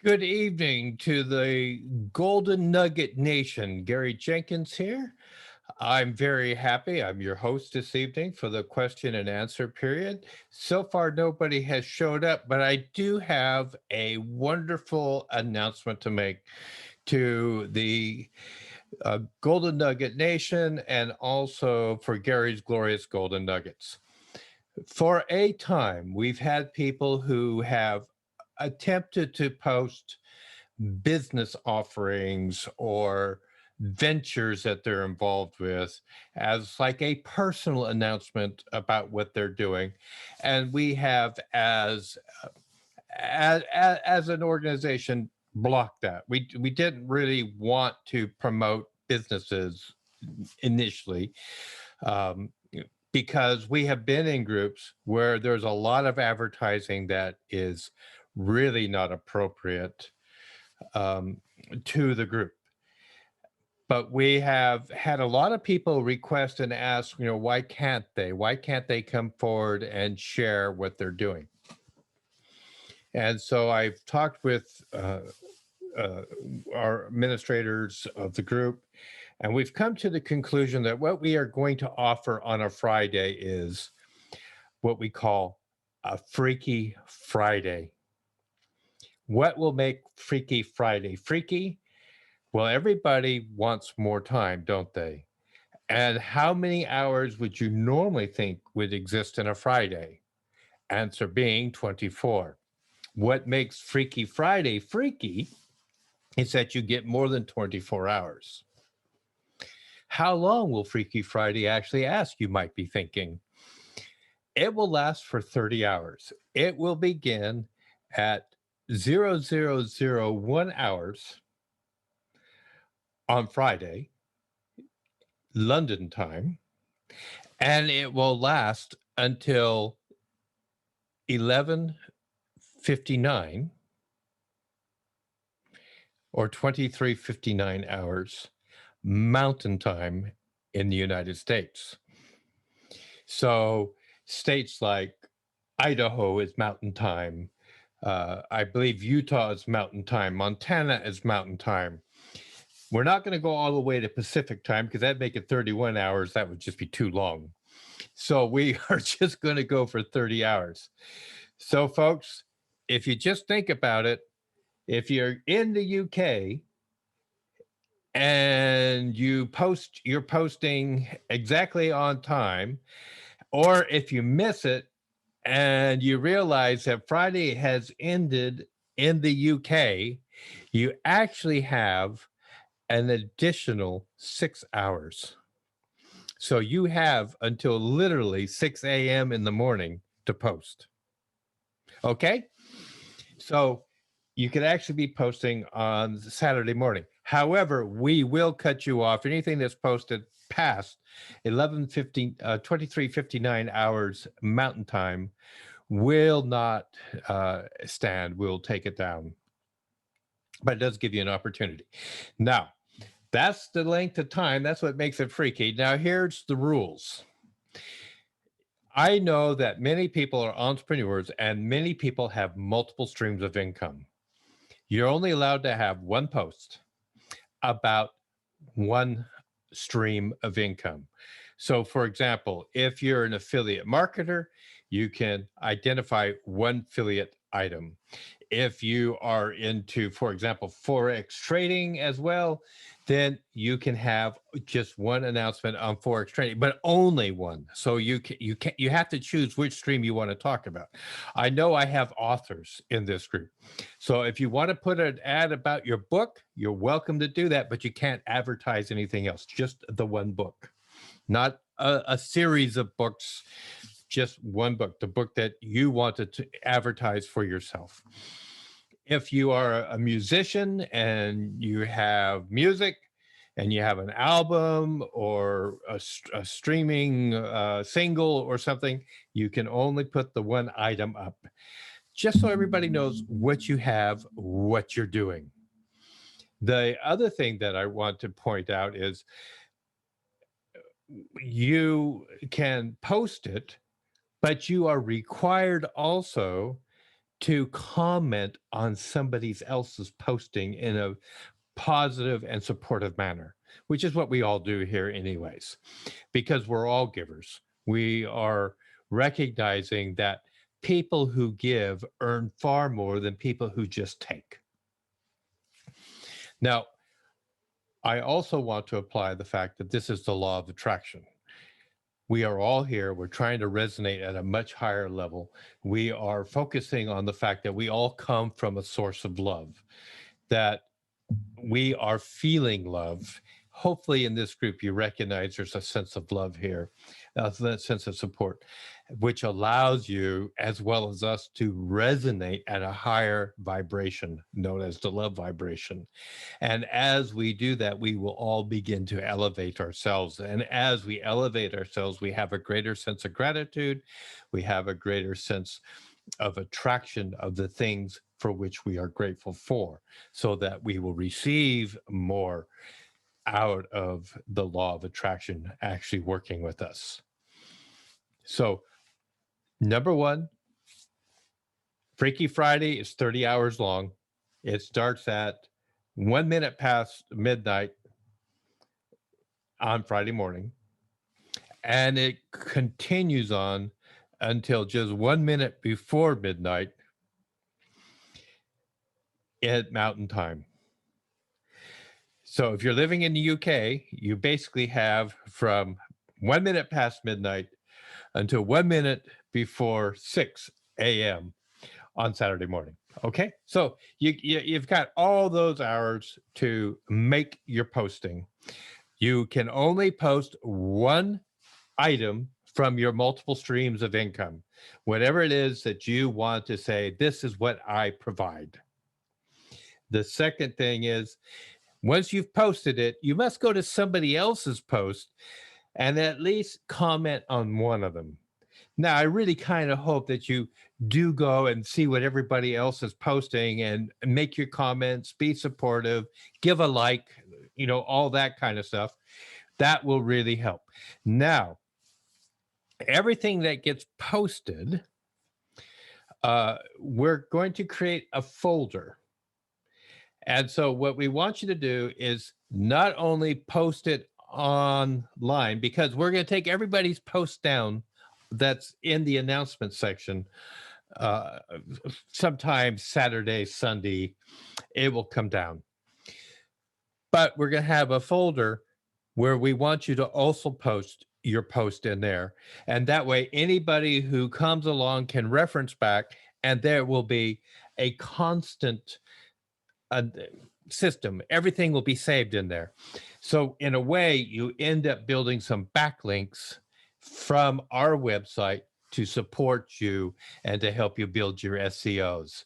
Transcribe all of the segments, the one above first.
Good evening to the Golden Nugget Nation. Gary Jenkins here. I'm very happy. I'm your host this evening for the question and answer period. So far, nobody has showed up, but I do have a wonderful announcement to make to the Golden Nugget Nation and also for Gary's Glorious Golden Nuggets. For a time, we've had people who have attempted to post business offerings or ventures that they're involved with as like a personal announcement about what they're doing, and we have as an organization blocked that. We didn't really want to promote businesses initially, um, because we have been in groups where there's a lot of advertising that is really not appropriate um, to the group. But we have had a lot of people request and ask, why can't they? Why can't they come forward and share what they're doing? And so I've talked with uh, our administrators of the group, and we've come to the conclusion that what we are going to offer on a Friday is what we call a Freaky Friday. What will make Freaky Friday freaky? Well, everybody wants more time, don't they? And how many hours would you normally think would exist in a Friday? Answer being 24. What makes Freaky Friday freaky is that you get more than 24 hours. How long will Freaky Friday actually ask, you might be thinking? It will last for 30 hours. It will begin at 0001 hours on Friday, London time, and it will last until 11:59 or 23:59 hours Mountain Time in the United States. So states like Idaho is Mountain Time. I believe Utah is Mountain Time. Montana is Mountain Time. We're not going to go all the way to Pacific Time because that'd make it 31 hours. That would just be too long. So we are just going to go for 30 hours. So, folks, if you just think about it, if you're in the UK and you're posting exactly on time, or if you miss it and you realize that Friday has ended in the UK, you actually have an additional 6 hours. So you have until literally 6 a.m. in the morning to post. Okay? So you could actually be posting on Saturday morning. However, we will cut you off. Anything that's posted past 23:59 hours Mountain Time will not stand. We'll take it down. But it does give you an opportunity. Now, that's the length of time. That's what makes it freaky. Now, here's the rules. I know that many people are entrepreneurs and many people have multiple streams of income. You're only allowed to have one post about one stream of income. So, for example, if you're an affiliate marketer, you can identify one affiliate item. If you are into, for example, Forex trading as well, then you can have just one announcement on Forex trading, but only one. So you have to choose which stream you want to talk about. I know I have authors in this group. So if you want to put an ad about your book, you're welcome to do that, but you can't advertise anything else, just the one book, not a series of books, just one book, the book that you wanted to advertise for yourself. If you are a musician and you have music and you have an album or a streaming single or something, you can only put the one item up, just so everybody knows what you have, what you're doing. The other thing that I want to point out is you can post it, but you are required also to comment on somebody else's posting in a positive and supportive manner, which is what we all do here anyways, because we're all givers. We are recognizing that people who give earn far more than people who just take. Now, I also want to apply the fact that this is the law of attraction. We are all here. We're trying to resonate at a much higher level. We are focusing on the fact that we all come from a source of love, that we are feeling love. Hopefully, in this group, you recognize there's a sense of love here, that sense of support, which allows you, as well as us, to resonate at a higher vibration known as the love vibration. And as we do that, we will all begin to elevate ourselves. And as we elevate ourselves, we have a greater sense of gratitude. We have a greater sense of attraction of the things for which we are grateful for, so that we will receive more out of the law of attraction actually working with us. So, number one, Freaky Friday is 30 hours long. It starts at 1 minute past midnight on Friday morning, and it continues on until just 1 minute before midnight at Mountain Time. So if you're living in the UK, you basically have from 1 minute past midnight until 1 minute before 6 a.m. on Saturday morning. Okay, so you've got all those hours to make your posting. You can only post one item from your multiple streams of income, whatever it is that you want to say, this is what I provide. The second thing is, once you've posted it, you must go to somebody else's post and at least comment on one of them. Now, I really kind of hope that you do go and see what everybody else is posting and make your comments, be supportive, give a like, all that kind of stuff. That will really help. Now, everything that gets posted, we're going to create a folder. And so what we want you to do is not only post it online, because we're going to take everybody's post down that's in the announcement section sometime Saturday, Sunday, it will come down. But we're going to have a folder where we want you to also post your post in there. And that way, anybody who comes along can reference back, and there will be a constant system. Everything will be saved in there. So in a way, you end up building some backlinks from our website to support you and to help you build your SEOs.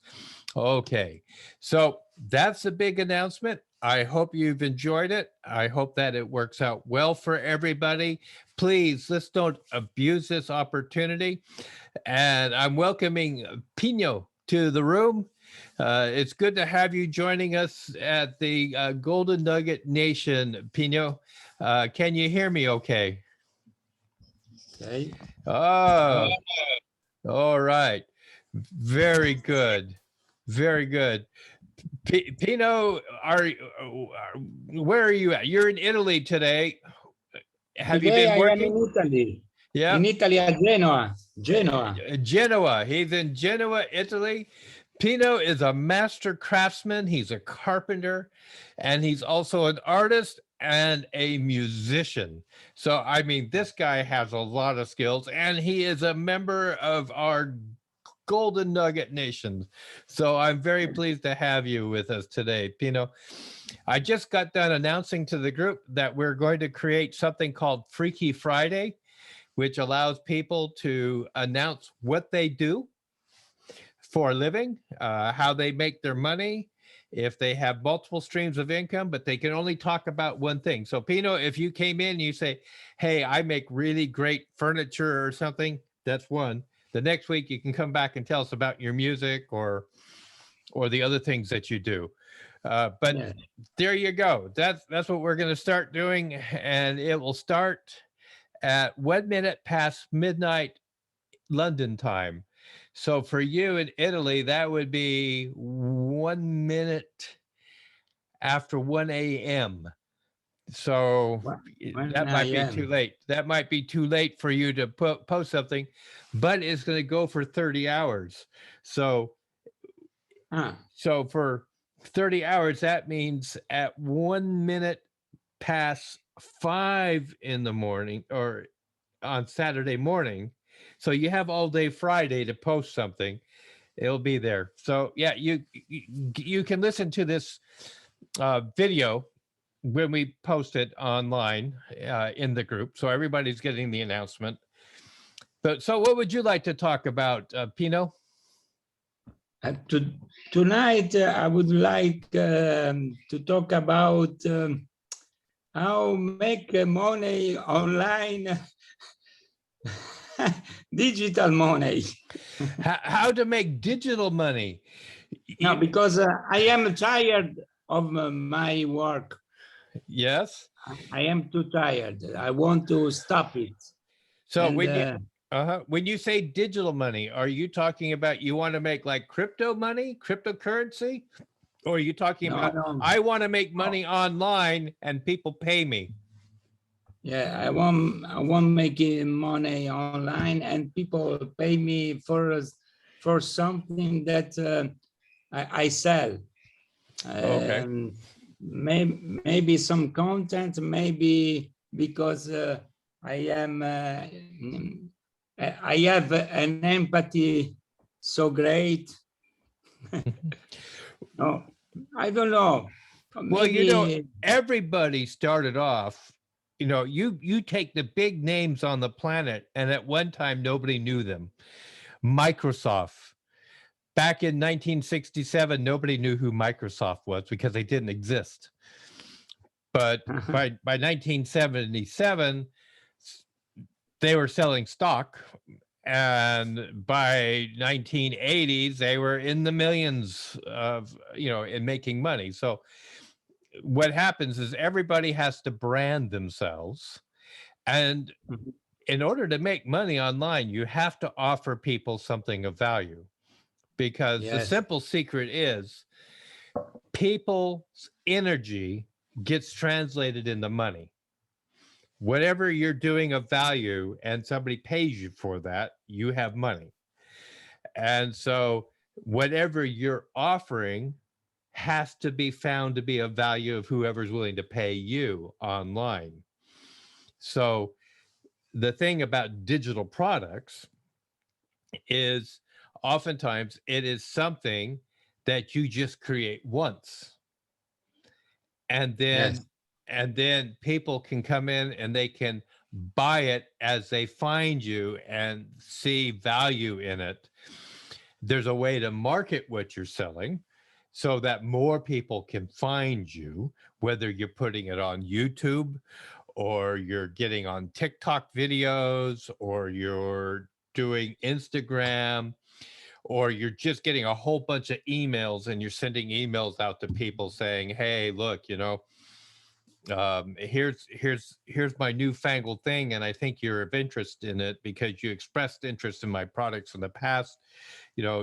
Okay, so that's a big announcement. I hope you've enjoyed it. I hope that it works out well for everybody. Please, let's don't abuse this opportunity. And I'm welcoming Pino to the room. It's good to have you joining us at the Golden Nugget Nation, Pino. Can you hear me okay? Okay. Oh, all right. Very good. Very good. Pino, where are you at? You're in Italy today. Have Today you been working? I am in Italy. Yeah. In Italy, at Genoa. Genoa. He's in Genoa, Italy. Pino is a master craftsman. He's a carpenter, and he's also an artist and a musician. So, I mean, this guy has a lot of skills, and he is a member of our Golden Nugget Nation. So I'm very pleased to have you with us today, Pino. I just got done announcing to the group that we're going to create something called Freaky Friday, which allows people to announce what they do for a living, how they make their money, if they have multiple streams of income, but they can only talk about one thing. So Pino, if you came in and you say, hey, I make really great furniture or something, that's one. The next week you can come back and tell us about your music or the other things that you do. But yeah, there you go. That's what we're going to start doing, and it will start at 1 minute past midnight London time. So for you in Italy, that would be 1 minute after 1 a.m. So When that I might be too am. late. That might be too late for you to post something, but it's going to go for 30 hours. So Ah, for 30 hours, that means at 1 minute past 5 in the morning or on Saturday morning. So you have all day Friday to post something. It'll be there. So yeah, you can listen to this video when we post it online in the group, so everybody's getting the announcement. But so, what would you like to talk about, Pino? to, tonight, I would like to talk about how make money online, digital money. How to make digital money? No, because I am tired of my work. Yes. I am too tired. I want to stop it. So And when you say digital money, are you talking about you want to make like crypto money, cryptocurrency, or are you talking no, about no. I want to make Oh, money online and people pay me? yeah, I want making money online and people pay me for something that I sell. Okay. Maybe some content, maybe because I am I have an empathy so great. No, I don't know. Well, Maybe everybody started off, you take the big names on the planet, and at one time nobody knew them. Microsoft. Back in 1967, nobody knew who Microsoft was because they didn't exist. But by 1977, they were selling stock, and by 1980s they were in the millions of in making money. So what happens is everybody has to brand themselves, and in order to make money online you have to offer people something of value, because the yes, simple secret is people's energy gets translated into money. Whatever you're doing of value and somebody pays you for that, you have money. And so whatever you're offering has to be found to be of value of whoever's willing to pay you online. So the thing about digital products is oftentimes it is something that you just create once, and yes. then people can come in and they can buy it as they find you and see value in it. There's a way to market what you're selling so that more people can find you, whether you're putting it on YouTube or you're getting on TikTok videos or you're doing Instagram, or you're just getting a whole bunch of emails and you're sending emails out to people saying, hey, look, here's my newfangled thing, and I think you're of interest in it because you expressed interest in my products in the past.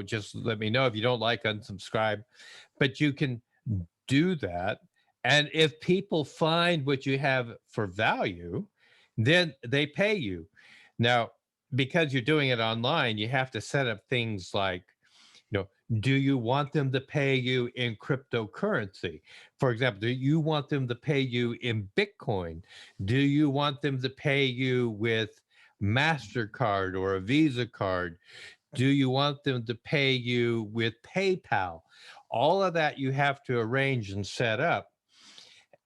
Just let me know. If you don't like, unsubscribe. But you can do that, and if people find what you have for value, then they pay you. Now, because you're doing it online, you have to set up things like, do you want them to pay you in cryptocurrency? For example, do you want them to pay you in Bitcoin? Do you want them to pay you with MasterCard or a Visa card? Do you want them to pay you with PayPal? All of that you have to arrange and set up.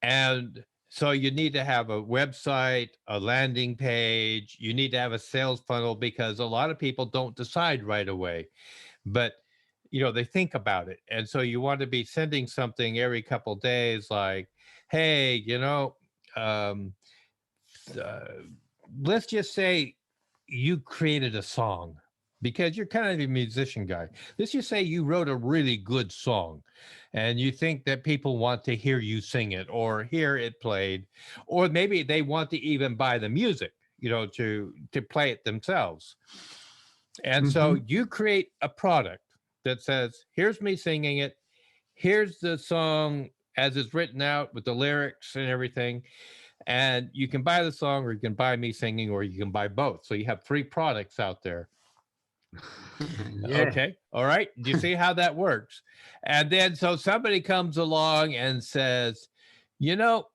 And so you need to have a website, a landing page, you need to have a sales funnel, because a lot of people don't decide right away. But they think about it, and so you want to be sending something every couple days, like, hey, um, uh, let's just say you created a song, because you're kind of a musician guy. Let's just say you wrote a really good song and you think that people want to hear you sing it or hear it played, or maybe they want to even buy the music, to play it themselves. And so Mhm. you create a product that says, here's me singing it, here's the song as it's written out with the lyrics and everything. And you can buy the song, or you can buy me singing, or you can buy both. So you have three products out there. Yeah. Okay. All right. Do you see how that works? And then so somebody comes along and says, you know,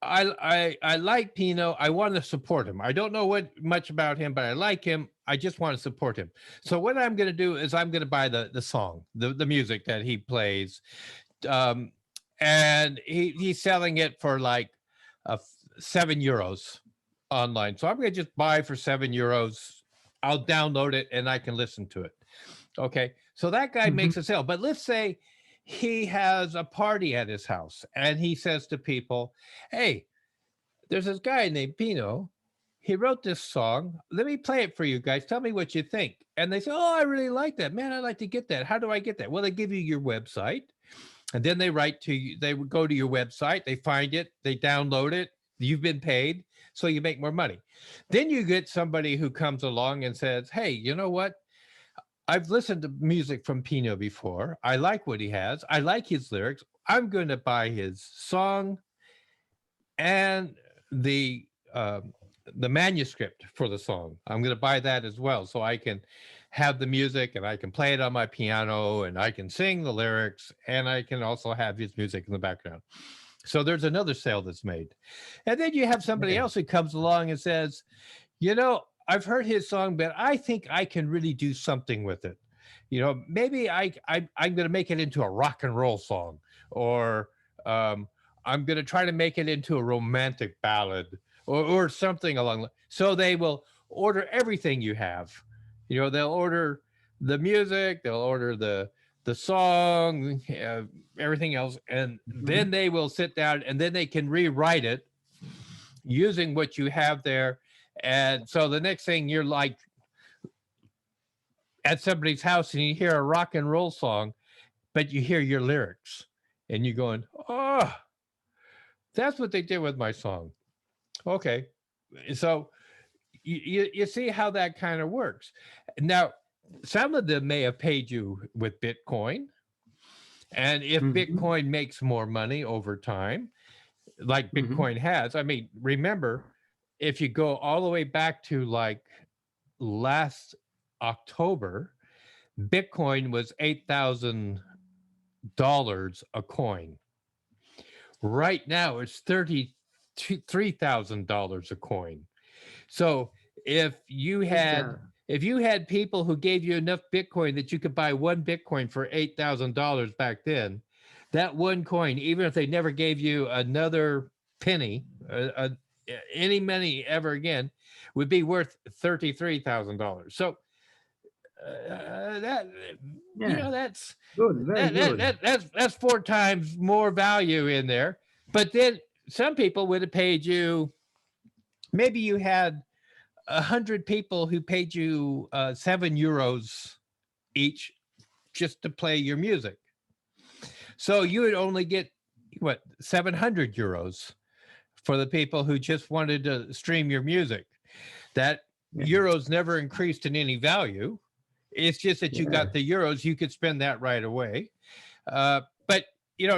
I like Pino. I want to support him. I don't know what much about him, but I like him. I just want to support him. So what I'm going to do is I'm going to buy the song, the music that he plays, um, and he's selling it for like uh, €7 online. So I'm going to just buy for €7. I'll download it and I can listen to it. Okay. So that guy Mhm. makes a sale. But let's say he has a party at his house and he says to people, hey, there's this guy named Pino. He wrote this song. Let me play it for you guys. Tell me what you think. And they say, oh, I really like that. Man, I'd like to get that. How do I get that? Well, they give you your website. And then they write to you, they would go to your website, they find it, they download it, you've been paid, so you make more money. Then you get somebody who comes along and says, hey, you know what? I've listened to music from Pino before. I like what he has. I like his lyrics. I'm going to buy his song and the the manuscript for the song. I'm going to buy that as well, so I can have the music and I can play it on my piano and I can sing the lyrics and I can also have his music in the background. So there's another sale that's made. And then you have somebody Yeah. else who comes along and says, you know, I've heard his song, but I think I can really do something with it. You know, maybe I'm going to make it into a rock and roll song, or um, I'm going to try to make it into a romantic ballad, or something along. So they will order everything you have. You know, they'll order the music, they'll order the song, everything else, and Mhm. then they will sit down and then they can rewrite it using what you have there. And so the next thing you're like at somebody's house and you hear a rock and roll song, but you hear your lyrics and you're going, oh, that's what they did with my song. Okay. So you see how that kind of works. Now, some of them may have paid you with Bitcoin. And if Mhm. Bitcoin makes more money over time, like Mhm. Bitcoin has, I mean, remember, if you go all the way back to like last October, Bitcoin was $8,000 a coin. Right now, it's $33,000 a coin. So if you Big, had if you had people who gave you enough Bitcoin that you could buy one Bitcoin for $8,000 back then, that one coin, even if they never gave you another penny, any money ever again, would be worth $33,000. So that you yeah. know that's Good. Very good. that's four times more value in there. But then some people would have paid you. Maybe you had 100 people who paid you €7 each just to play your music. So you would only get what €700 for the people who just wanted to stream your music. That Yeah. euros never increased in any value. It's just that you Yeah. got the euros, you could spend that right away. But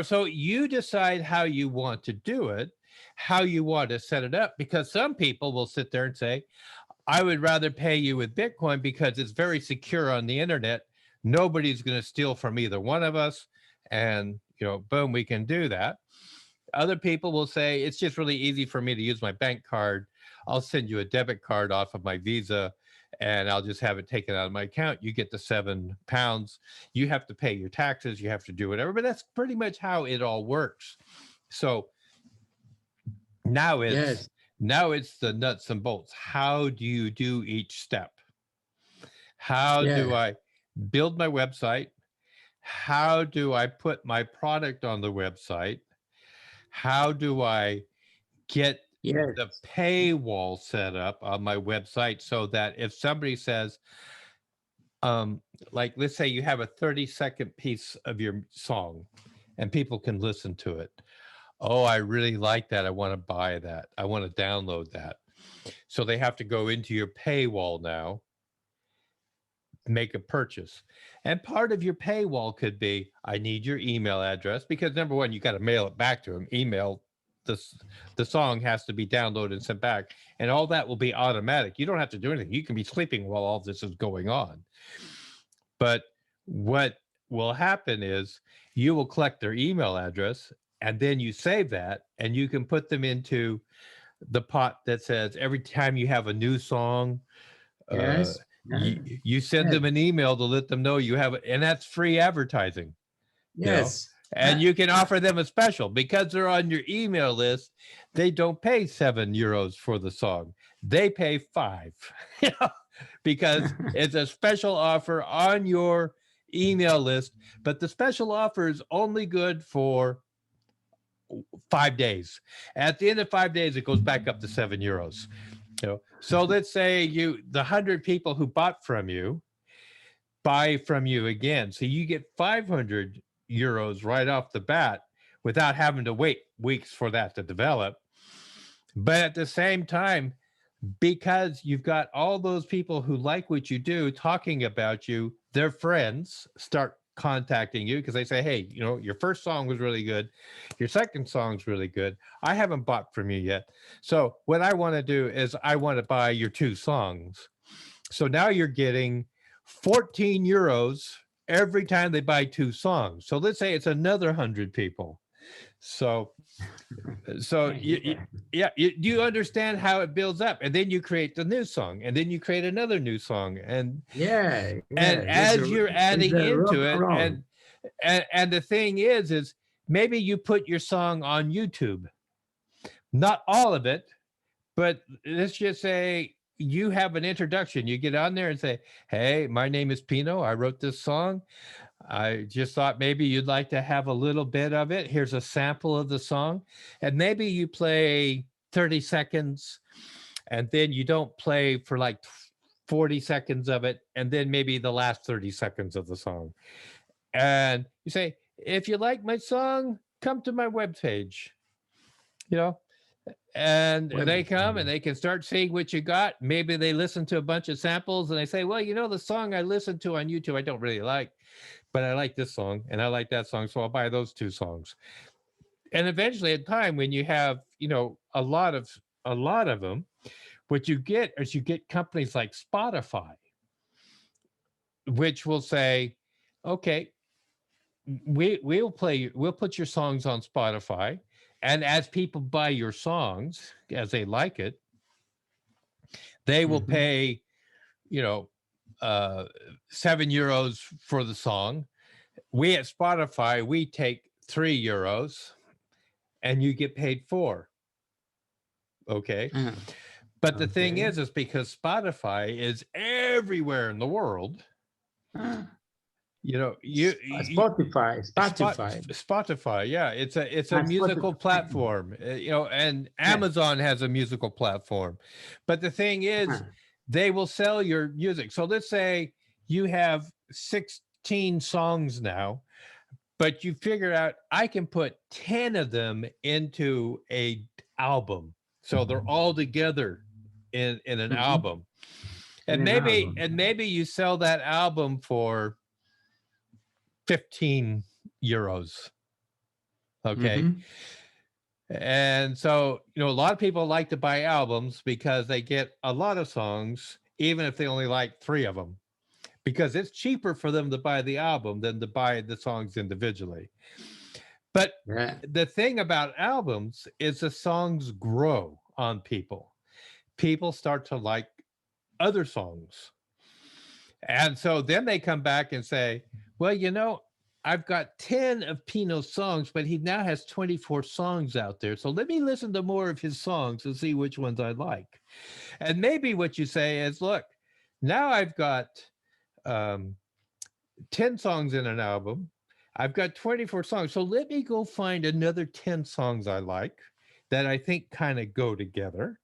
so you decide how you want to do it, how you want to set it up, because some people will sit there and say, I would rather pay you with Bitcoin because it's very secure on the internet. Nobody's going to steal from either one of us. And, boom, we can do that. Other people will say, it's just really easy for me to use my bank card. I'll send you a debit card off of my Visa and I'll just have it taken out of my account. You get the £7. You have to pay your taxes. You have to do whatever. But that's pretty much how it all works. So now it's Yes. now it's the nuts and bolts. How do you do each step? How do Yeah. I build my website? How do I put my product on the website? How do I get the Yes. paywall set up on my website so that if somebody says, like, let's say you have a 30-second piece of your song and people can listen to it. Oh, I really like that. I want to buy that. I want to download that. So they have to go into your paywall now make a purchase. And part of your paywall could be, I need your email address, because number one, you got to mail it back to them. Email this, the song has to be downloaded and sent back, and all that will be automatic. You don't have to do anything. You can be sleeping while all this is going on. But what will happen is you will collect their email address, and then you save that, and you can put them into the pot that says every time you have a new song, uh, Yes. you send Yes. them an email to let them know you have it, and that's free advertising. You know, Yes. and you can offer them a special because they're on your email list. They don't pay €7 for the song; they pay 5, you know, because it's a special offer on your email list. But the special offer is only good for 5 days. At the end of 5 days, it goes back up to €7. You know, so let's say the 100 people who bought from you buy from you again, so you get €500 right off the bat without having to wait weeks for that to develop. But at the same time, because you've got all those people who like what you do talking about you, their friends start contacting you because they say, hey, you know, your first song was really good, your second song's really good, I haven't bought from you yet, so what I want to do is I want to buy your 2 songs. So now you're getting €14 every time they buy 2 songs. So let's say it's another 100 people. So do you understand how it builds up? And then you create the new song, and then you create another new song, and Yeah. as you're adding It's a rock into and it, roll. and the thing is maybe you put your song on YouTube, not all of it, but let's just say you have an introduction. You get on there and say, hey, my name is Pino. I wrote this song. I just thought maybe you'd like to have a little bit of it. Here's a sample of the song. And maybe you play 30 seconds, and then you don't play for like 40 seconds of it, and then maybe the last 30 seconds of the song. And you say, if you like my song, come to my webpage, you know, and they come and they can start seeing what you got. Maybe they listen to a bunch of samples and they say, well, you know, the song I listened to on YouTube I don't really like, but I like this song and I like that song, so I'll buy those 2 songs. And eventually, at time when you have, you know, a lot of them, what you get is you get companies like Spotify, which will say, okay, we'll put your songs on Spotify, and as people buy your songs as they like it, they will pay, you know, €7 for the song. We at Spotify, we take €3 and you get paid 4. Okay. But the thing is because Spotify is everywhere in the world, you know, Spotify, yeah, it's a musical platform, you know, and Amazon has a musical platform. But the thing is, they will sell your music. So let's say you have 16 songs now, but you figure out I can put 10 of them into a album. So they're all together in an album. And maybe you sell that album for €15. Okay. And so, you know, a lot of people like to buy albums because they get a lot of songs, even if they only like 3 of them, because it's cheaper for them to buy the album than to buy the songs individually. But the thing about albums is the songs grow on people. People start to like other songs. And so then they come back and say, well, you know, I've got 10 of Pino's songs, but he now has 24 songs out there. So let me listen to more of his songs and see which ones I like. And maybe what you say is, look, now I've got 10 songs in an album. I've got 24 songs. So let me go find another 10 songs I like that I think kind of go together.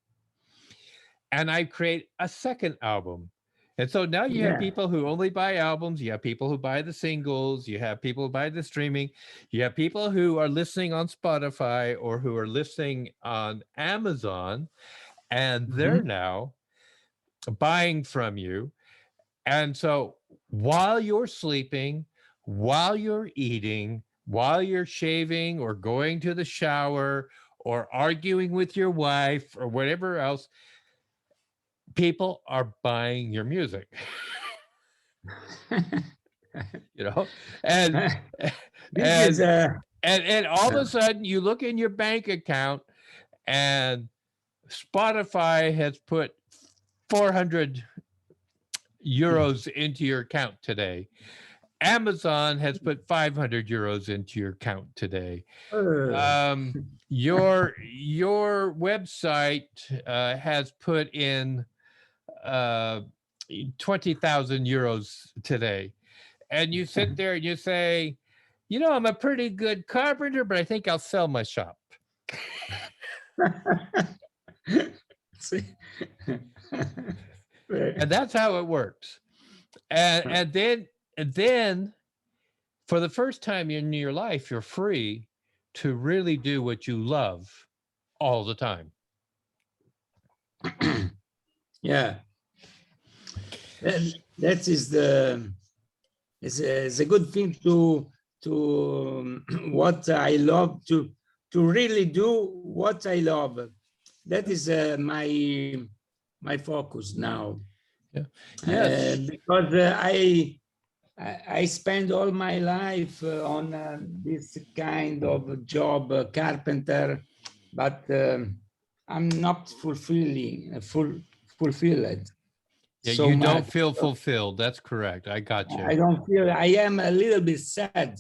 And I create a second album. And so now you have people who only buy albums. You have people who buy the singles. You have people who buy the streaming. You have people who are listening on Spotify or who are listening on Amazon. And they're now buying from you. And so while you're sleeping, while you're eating, while you're shaving or going to the shower or arguing with your wife or whatever else, people are buying your music. You know, and This is and and all of a sudden you look in your bank account and Spotify has put 400 euros into your account today. Amazon has put 500 euros into your account today. uh, Your website has put in 20,000 euros today. And you sit there and you say, you know, I'm a pretty good carpenter, but I think I'll sell my shop. see. And that's how it works. And then for the first time in your life, you're free to really do what you love all the time. Yeah, that is the it's a good thing to what I love to really do what I love. That is my focus now. Yeah. Yes. Because I spend all my life on this kind of job, carpenter, but I'm not fulfilled. Yeah, So you much. don't feel fulfilled. That's correct. I got you. I don't feel. I am a little bit sad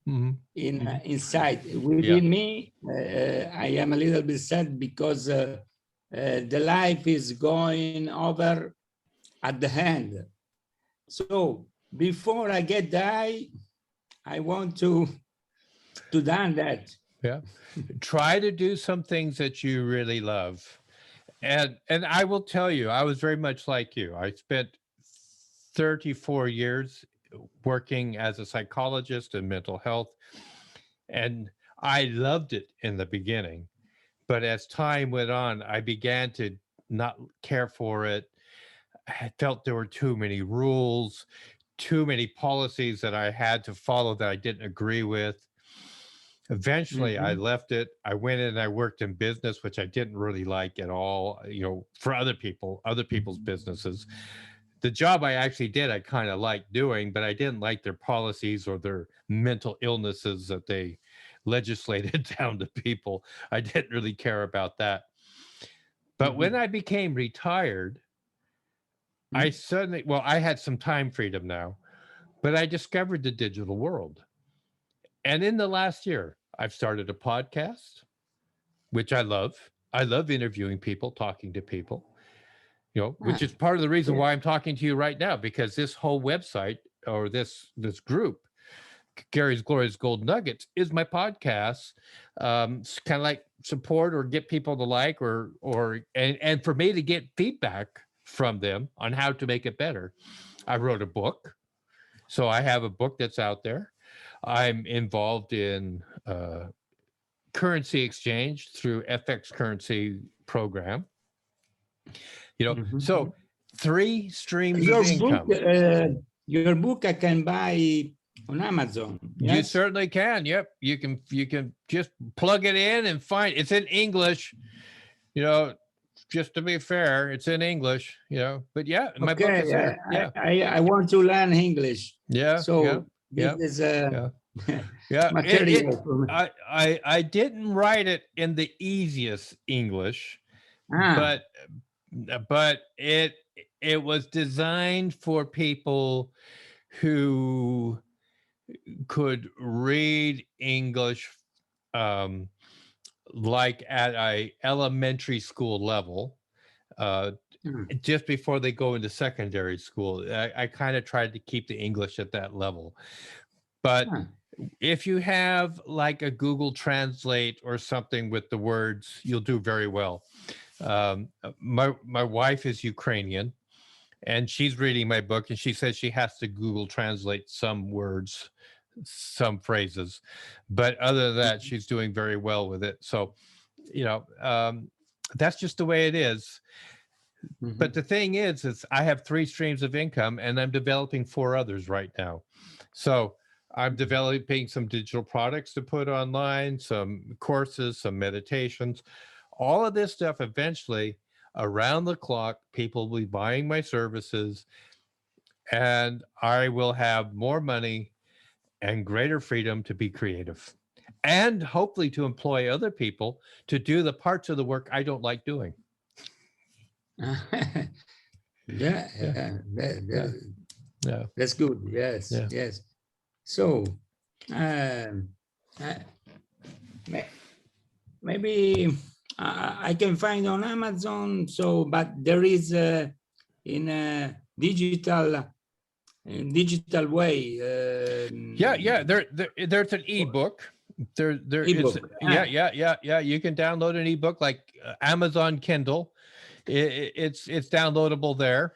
Mm-hmm. inside within me. I am a little bit sad because the life is going over at the end. So before I get die, I want to done that. Yeah. Try to do some things that you really love. And I will tell you, I was very much like you. I spent 34 years working as a psychologist in mental health, and I loved it in the beginning. But as time went on, I began to not care for it. I felt there were too many rules, too many policies that I had to follow that I didn't agree with. Eventually, I left it. I went in and I worked in business, which I didn't really like at all, you know, for other people's businesses. The job I actually did, I kind of liked doing, but I didn't like their policies or their mental illnesses that they legislated down to people. I didn't really care about that. But when I became retired, I suddenly, well, I had some time freedom now, but I discovered the digital world. And in the last year, I've started a podcast, which I love. I love interviewing people, talking to people, you know, which is part of the reason why I'm talking to you right now, because this whole website or this group, Gary's Glorious Gold Nuggets, is my podcast. It's kind of like support or get people to like and for me to get feedback from them on how to make it better. I wrote a book. So I have a book that's out there. I'm involved in currency exchange through FX currency program. You know, so 3 streams of income. Your book I can buy on Amazon. Yes? You certainly can. Yep. You can just plug it in and find it's in English, you know, just to be fair, it's in English, you know, but yeah, my book is there. Yeah. I want to learn English. Yeah. So this is material for me. I didn't write it in the easiest English, but it was designed for people who could read English like at a elementary school level, just before they go into secondary school. I kind of tried to keep the English at that level. But if you have like a Google Translate or something with the words, you'll do very well. My wife is Ukrainian, and she's reading my book, and she says she has to Google Translate some words, some phrases, but other than that, she's doing very well with it. So, you know, that's just the way it is. But the thing is I have 3 streams of income and I'm developing 4 others right now. So I'm developing some digital products to put online, some courses, some meditations, all of this stuff. Eventually, around the clock, people will be buying my services and I will have more money and greater freedom to be creative and hopefully to employ other people to do the parts of the work I don't like doing. Yeah, Yeah. that's good. Yes, Yeah. yes. So, um, uh, maybe I can find on Amazon. So, but there is in a digital way. Yeah. There's an ebook. There is. Ebook. Yeah. You can download an ebook like Amazon Kindle. It's downloadable there.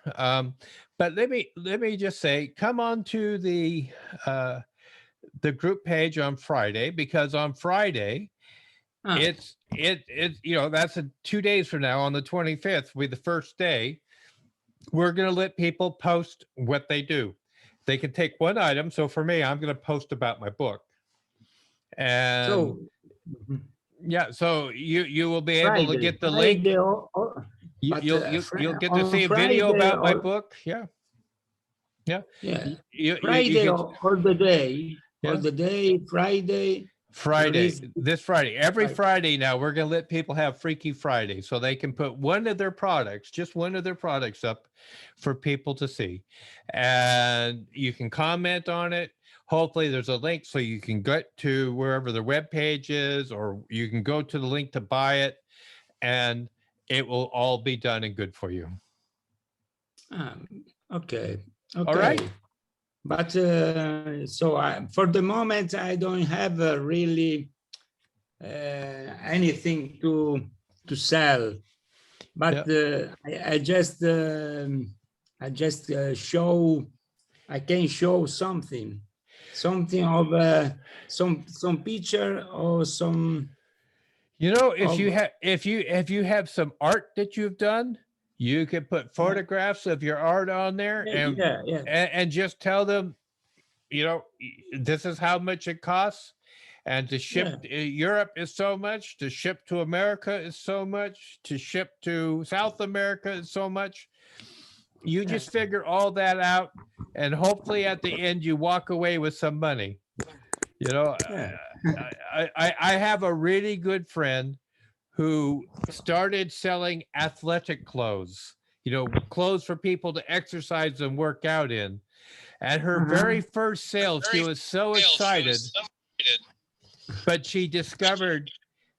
But let me just say, come on to the group page on Friday, because on Friday it's that's 2 days from now, on the 25th, will be the first day. We're going to let people post what they do. They can take one item. So for me, I'm going to post about my book. And So, yeah, so you will be Friday, able to get the link. You'll get to see a video about my book. Yeah. Friday or the day, Friday. This Friday, every Friday now, we're going to let people have Freaky Friday, so they can put just one of their products up for people to see. And you can comment on it. Hopefully there's a link so you can get to wherever the web page is, or you can go to the link to buy it, and it will all be done and good for you. Okay. All right. But so for the moment, I don't have really anything to sell. But I just show. I can show something of some picture or some. If you have some art that you've done, you can put photographs of your art on there, and just tell them, this is how much it costs, and to ship Europe is so much, to ship to America is so much, to ship to South America is so much. You just figure all that out, and hopefully at the end you walk away with some money. I have a really good friend who started selling athletic clothes, clothes for people to exercise and work out in. At her very first sale, she was so excited, but she discovered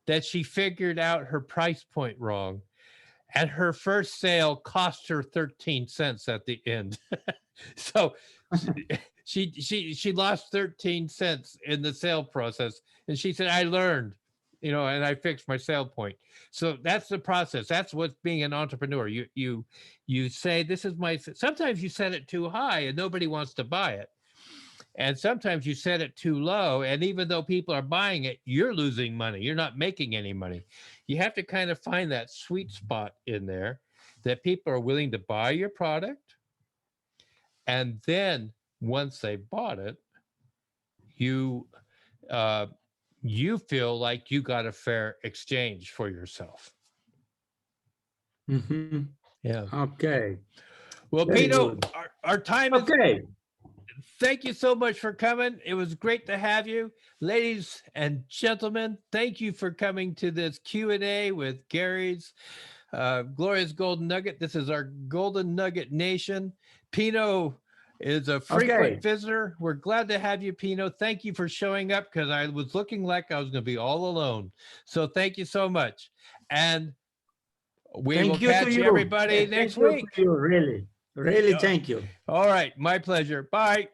that she figured out her price point wrong. And her first sale cost her 13 cents at the end. So she lost 13 cents in the sale process. And she said, I learned, and I fixed my sale point. So that's the process. That's what's being an entrepreneur. You say, this is sometimes you set it too high and nobody wants to buy it. And sometimes you set it too low, and even though people are buying it, you're losing money. You're not making any money. You have to kind of find that sweet spot in there that people are willing to buy your product. And then once they bought it, you feel like you got a fair exchange for yourself. Yeah. Okay. Well, Pino, our time is okay. Thank you so much for coming. It was great to have you. Ladies and gentlemen, thank you for coming to this Q&A with Gary's Glorious Golden Nugget. This is our Golden Nugget Nation. Pino is a frequent visitor. We're glad to have you, Pino. Thank you for showing up, because I was looking like I was going to be all alone. So thank you so much. And we will catch everybody next week. Really, thank you. All right. My pleasure. Bye.